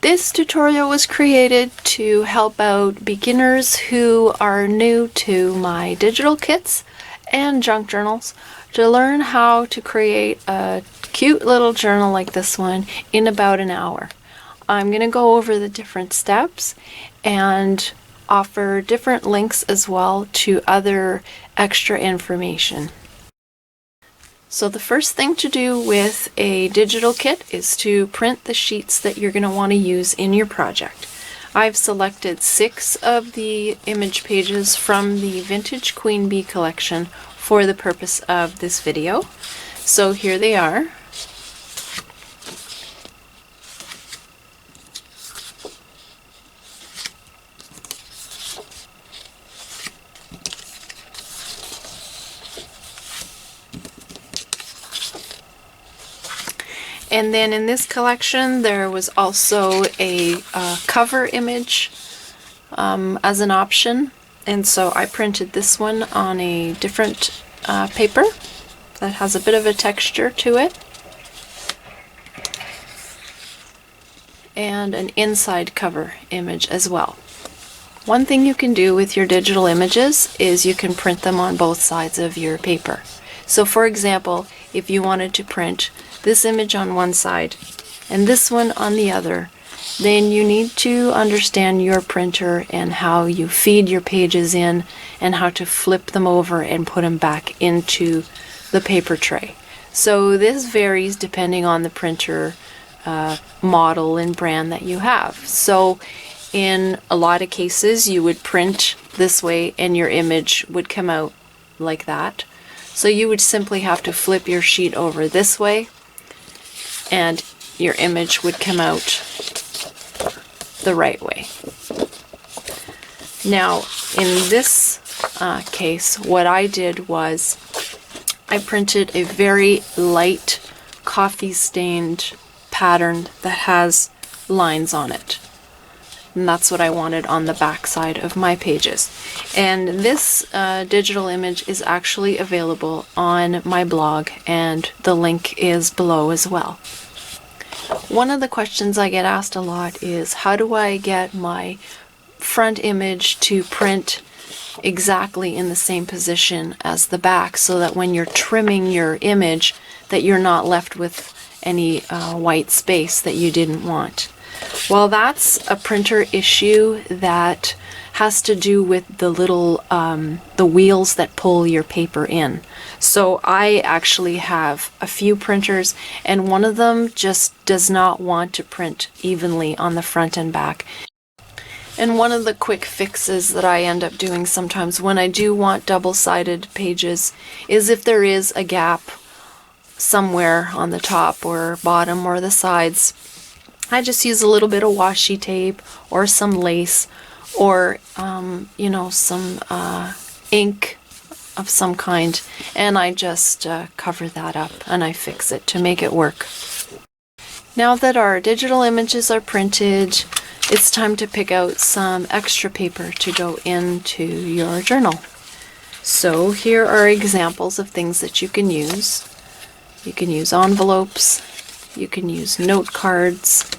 This tutorial was created to help out beginners who are new to my digital kits and junk journals to learn how to create a cute little journal like this one in about an hour. I'm going to go over the different steps and offer different links as well to other extra information. So the first thing to do with a digital kit is to print the sheets that you're going to want to use in your project. I've selected 6 of the image pages from the Vintage Queen Bee collection for the purpose of this video. So here they are. And then in this collection there was also a cover image as an option, and so I printed this one on a different paper that has a bit of a texture to it, and an inside cover image as well. One thing you can do with your digital images is you can print them on both sides of your paper. So for example, if you wanted to print this image on one side and this one on the other, then you need to understand your printer and how you feed your pages in and how to flip them over and put them back into the paper tray. So this varies depending on the printer model and brand that you have. So in a lot of cases you would print this way and your image would come out like that. So you would simply have to flip your sheet over this way and your image would come out the right way. Now in this case, what I did was I printed a very light coffee stained pattern that has lines on it. And that's what I wanted on the back side of my pages. And this digital image is actually available on my blog, and the link is below as well. One of the questions I get asked a lot is, how do I get my front image to print exactly in the same position as the back, so that when you're trimming your image that you're not left with any white space that you didn't want? Well, that's a printer issue that has to do with the little the wheels that pull your paper in. So I actually have a few printers, and one of them just does not want to print evenly on the front and back. And one of the quick fixes that I end up doing sometimes when I do want double-sided pages is, if there is a gap somewhere on the top or bottom or the sides, I just use a little bit of washi tape or some lace or you know, some ink of some kind, and I just cover that up and I fix it to make it work. Now that our digital images are printed, it's time to pick out some extra paper to go into your journal. So here are examples of things that you can use. You can use envelopes, you can use note cards,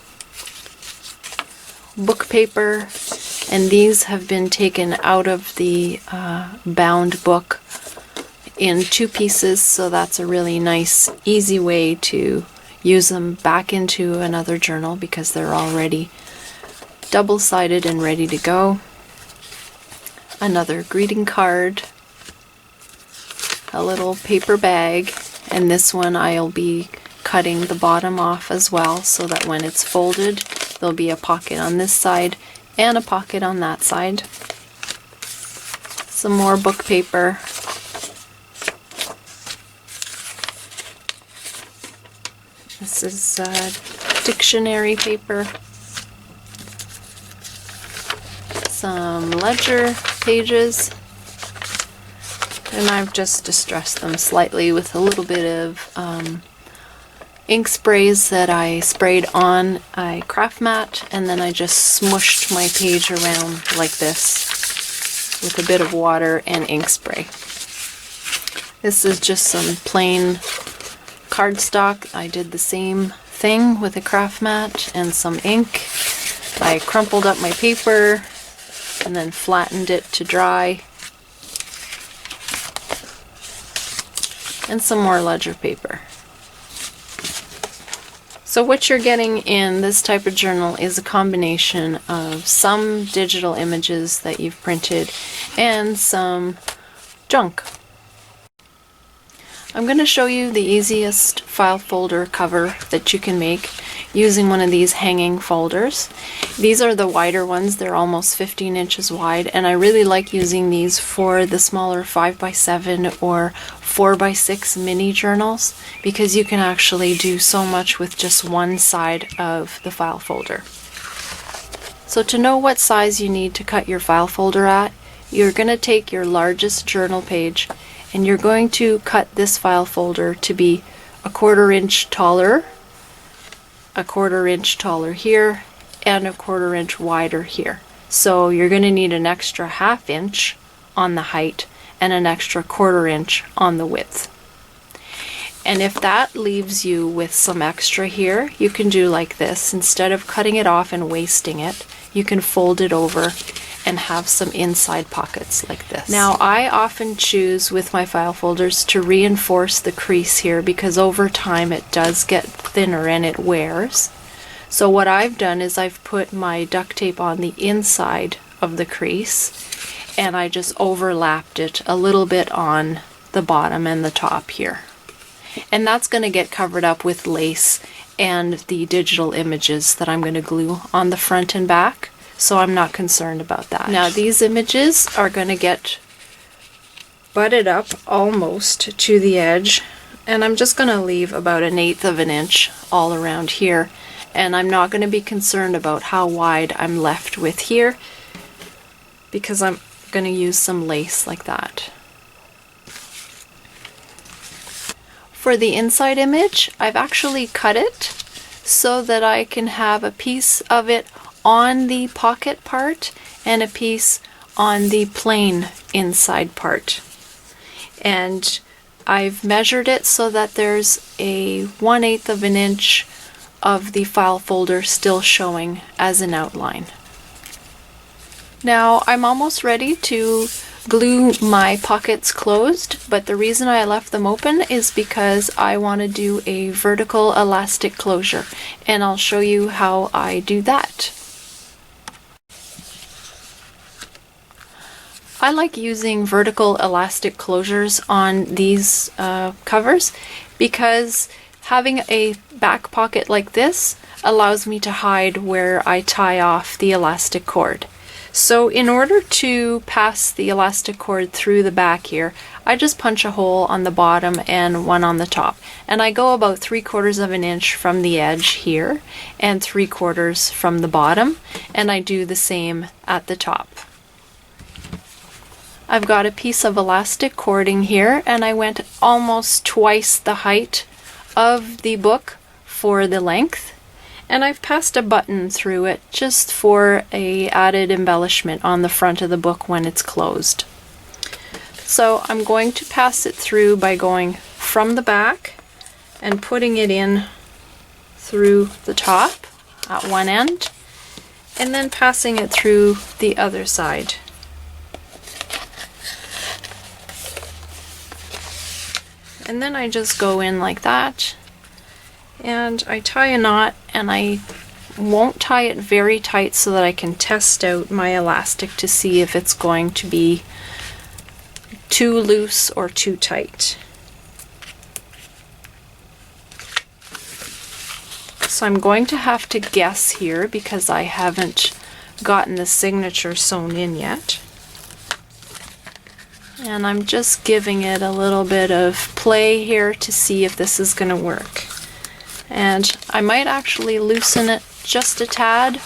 book paper, and these have been taken out of the bound book in 2 pieces, so that's a really nice, easy way to use them back into another journal because they're already double-sided and ready to go. Another greeting card, a little paper bag, and this one I'll be cutting the bottom off as well, so that when it's folded there'll be a pocket on this side and a pocket on that side. Some more book paper. This is dictionary paper. Some ledger pages. And I've just distressed them slightly with a little bit of ink sprays that I sprayed on a craft mat, and then I just smushed my page around like this with a bit of water and ink spray. This is just some plain cardstock. I did the same thing with a craft mat and some ink. I crumpled up my paper and then flattened it to dry. And some more ledger paper. So what you're getting in this type of journal is a combination of some digital images that you've printed and some junk. I'm going to show you the easiest file folder cover that you can make using one of these hanging folders. These are the wider ones, they're almost 15 inches wide, and I really like using these for the smaller 5x7 or 4x6 mini journals because you can actually do so much with just one side of the file folder. So to know what size you need to cut your file folder at, you're going to take your largest journal page and you're going to cut this file folder to be 1/4 inch taller, 1/4 inch taller here, and 1/4 inch wider here. So you're going to need an extra 1/2 inch on the height and an extra 1/4 inch on the width. And if that leaves you with some extra here, you can do like this. Instead of cutting it off and wasting it, you can fold it over and have some inside pockets like this. Now I often choose with my file folders to reinforce the crease here because over time it does get thinner and it wears. So what I've done is I've put my duct tape on the inside of the crease and I just overlapped it a little bit on the bottom and the top here. And that's going to get covered up with lace and the digital images that I'm going to glue on the front and back. So I'm not concerned about that. Now these images are going to get butted up almost to the edge, and I'm just going to leave about 1/8 of an inch all around here, and I'm not going to be concerned about how wide I'm left with here because I'm going to use some lace like that. For the inside image, I've actually cut it so that I can have a piece of it on the pocket part and a piece on the plain inside part. And I've measured it so that there's a 1/8 of an inch of the file folder still showing as an outline. Now I'm almost ready to glue my pockets closed, but the reason I left them open is because I want to do a vertical elastic closure, and I'll show you how I do that. I like using vertical elastic closures on these covers because having a back pocket like this allows me to hide where I tie off the elastic cord. So in order to pass the elastic cord through the back here, I just punch a hole on the bottom and one on the top. And I go about 3/4 of an inch from the edge here and 3/4 from the bottom, and I do the same at the top. I've got a piece of elastic cording here, and I went almost twice the height of the book for the length, and I've passed a button through it just for a added embellishment on the front of the book when it's closed. So I'm going to pass it through by going from the back and putting it in through the top at one end, and then passing it through the other side. And then I just go in like that, and I tie a knot, and I won't tie it very tight so that I can test out my elastic to see if it's going to be too loose or too tight. So I'm going to have to guess here because I haven't gotten the signature sewn in yet. And I'm just giving it a little bit of play here to see if this is going to work. And I might actually loosen it just a tad,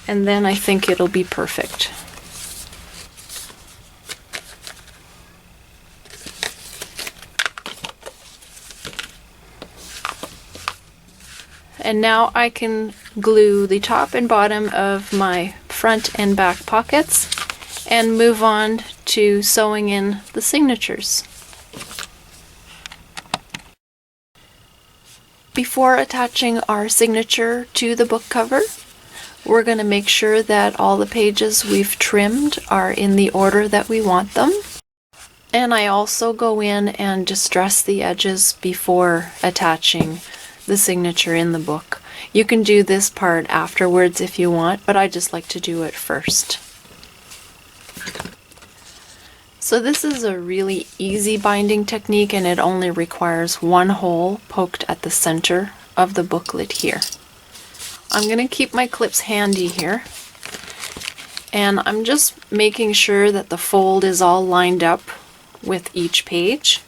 and then I think it'll be perfect. And now I can glue the top and bottom of my front and back pockets and move on to sewing in the signatures. Before attaching our signature to the book cover, we're going to make sure that all the pages we've trimmed are in the order that we want them. And I also go in and distress the edges before attaching the signature in the book. You can do this part afterwards if you want, but I just like to do it first. So this is a really easy binding technique, and it only requires one hole poked at the center of the booklet here. I'm going to keep my clips handy here, and I'm just making sure that the fold is all lined up with each page.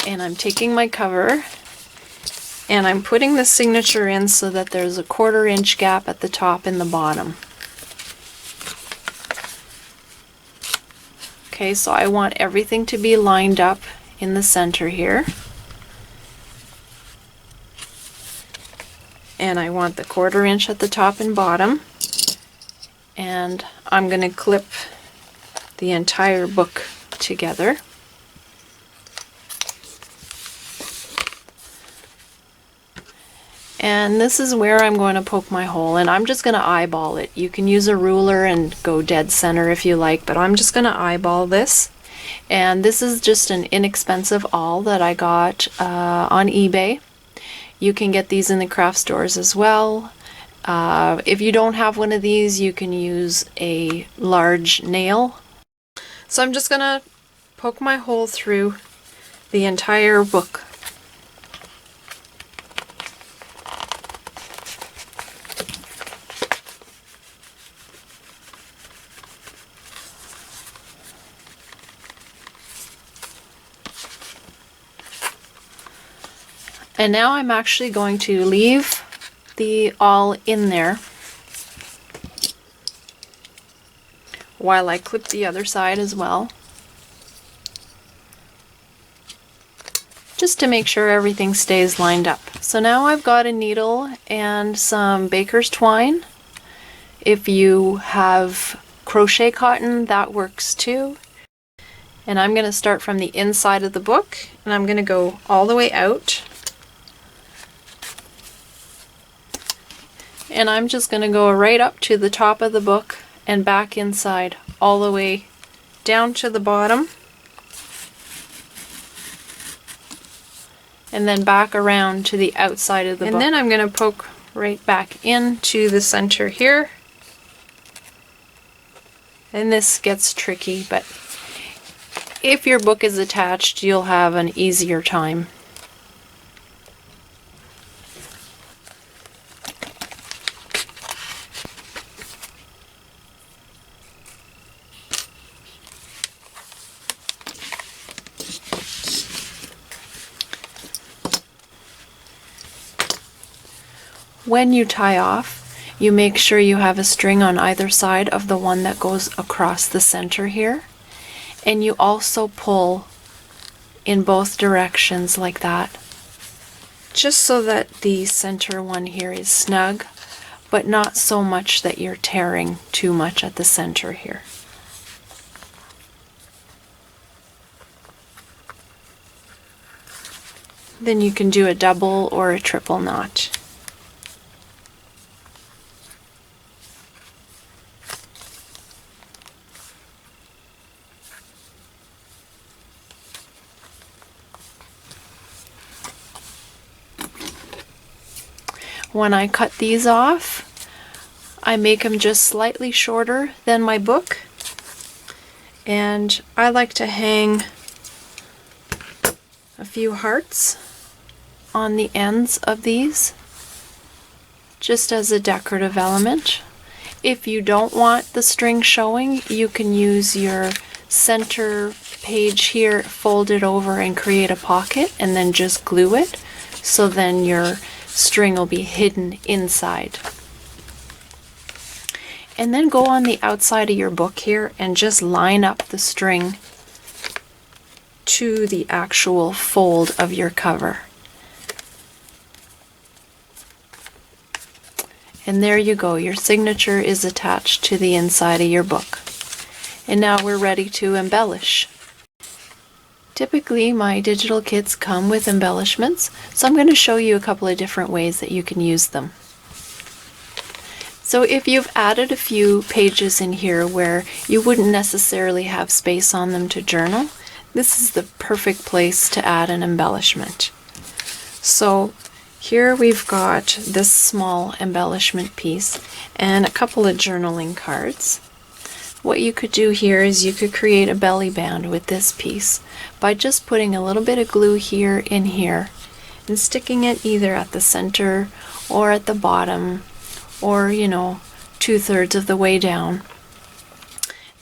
And I'm taking my cover and I'm putting the signature in so that there's a 1/4 inch gap at the top and the bottom. Okay, so I want everything to be lined up in the center here. And I want the 1/4 inch at the top and bottom. And I'm going to clip the entire book together. And this is where I'm going to poke my hole, and I'm just going to eyeball it. You can use a ruler and go dead center if you like, but I'm just going to eyeball this. And this is just an inexpensive awl that I got on eBay. You can get these in the craft stores as well. If you don't have one of these, you can use a large nail. So I'm just going to poke my hole through the entire book. And now I'm actually going to leave the awl in there while I clip the other side as well, just to make sure everything stays lined up. So now I've got a needle and some baker's twine. If you have crochet cotton, that works too. And I'm going to start from the inside of the book, and I'm going to go all the way out. And I'm just going to go right up to the top of the book and back inside all the way down to the bottom, and then back around to the outside of the book. And then I'm going to poke right back into the center here. And this gets tricky, but if your book is attached, you'll have an easier time. When you tie off, you make sure you have a string on either side of the one that goes across the center here. And you also pull in both directions like that, just so that the center one here is snug, but not so much that you're tearing too much at the center here. Then you can do a double or a triple knot. When I cut these off, I make them just slightly shorter than my book, and I like to hang a few hearts on the ends of these just as a decorative element. If you don't want the string showing, you can use your center page here, fold it over and create a pocket, and then just glue it, so then your string will be hidden inside. And then go on the outside of your book here and just line up the string to the actual fold of your cover. And there you go, your signature is attached to the inside of your book. And now we're ready to embellish. Typically, my digital kits come with embellishments, so I'm going to show you a couple of different ways that you can use them. So if you've added a few pages in here where you wouldn't necessarily have space on them to journal, this is the perfect place to add an embellishment. So here we've got this small embellishment piece and a couple of journaling cards. What you could do here is you could create a belly band with this piece by just putting a little bit of glue here in here and sticking it either at the center or at the bottom, or 2/3 of the way down.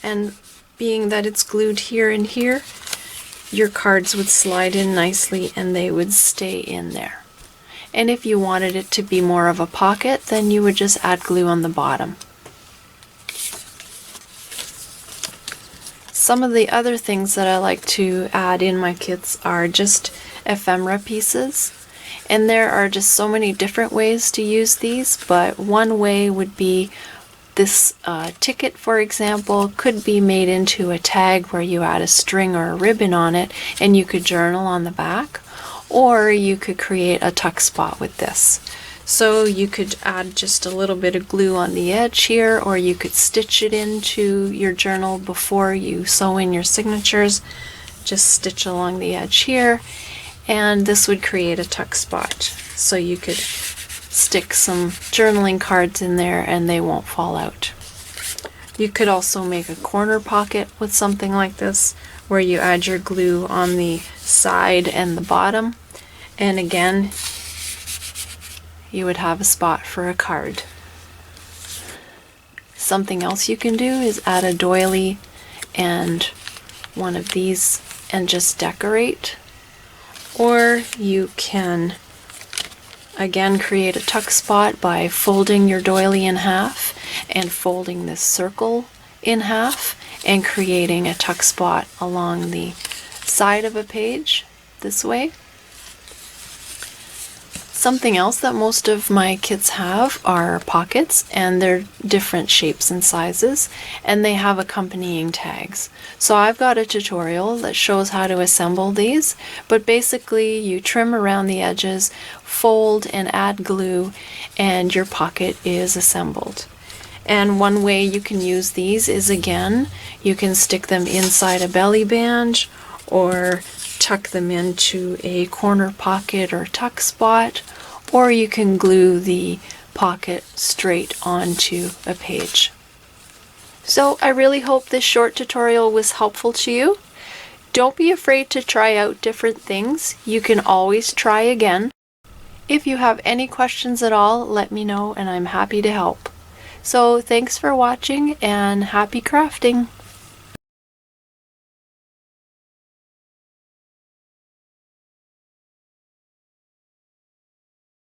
And being that it's glued here and here, your cards would slide in nicely and they would stay in there. And if you wanted it to be more of a pocket, then you would just add glue on the bottom. Some of the other things that I like to add in my kits are just ephemera pieces. And there are just so many different ways to use these, but one way would be this ticket, for example, could be made into a tag where you add a string or a ribbon on it and you could journal on the back, or you could create a tuck spot with this. So you could add just a little bit of glue on the edge here, or you could stitch it into your journal before you sew in your signatures. Just stitch along the edge here, and this would create a tuck spot. So you could stick some journaling cards in there and they won't fall out. You could also make a corner pocket with something like this, where you add your glue on the side and the bottom, and again you would have a spot for a card. Something else you can do is add a doily and one of these and just decorate. Or you can again create a tuck spot by folding your doily in half and folding this circle in half and creating a tuck spot along the side of a page this way. Something else that most of my kits have are pockets, and they're different shapes and sizes, and they have accompanying tags. So I've got a tutorial that shows how to assemble these, but basically you trim around the edges, fold and add glue, and your pocket is assembled. And one way you can use these is, again, you can stick them inside a belly band or tuck them into a corner pocket or tuck spot, or you can glue the pocket straight onto a page. So I really hope this short tutorial was helpful to you. Don't be afraid to try out different things. You can always try again. If you have any questions at all, let me know and I'm happy to help. So thanks for watching and happy crafting!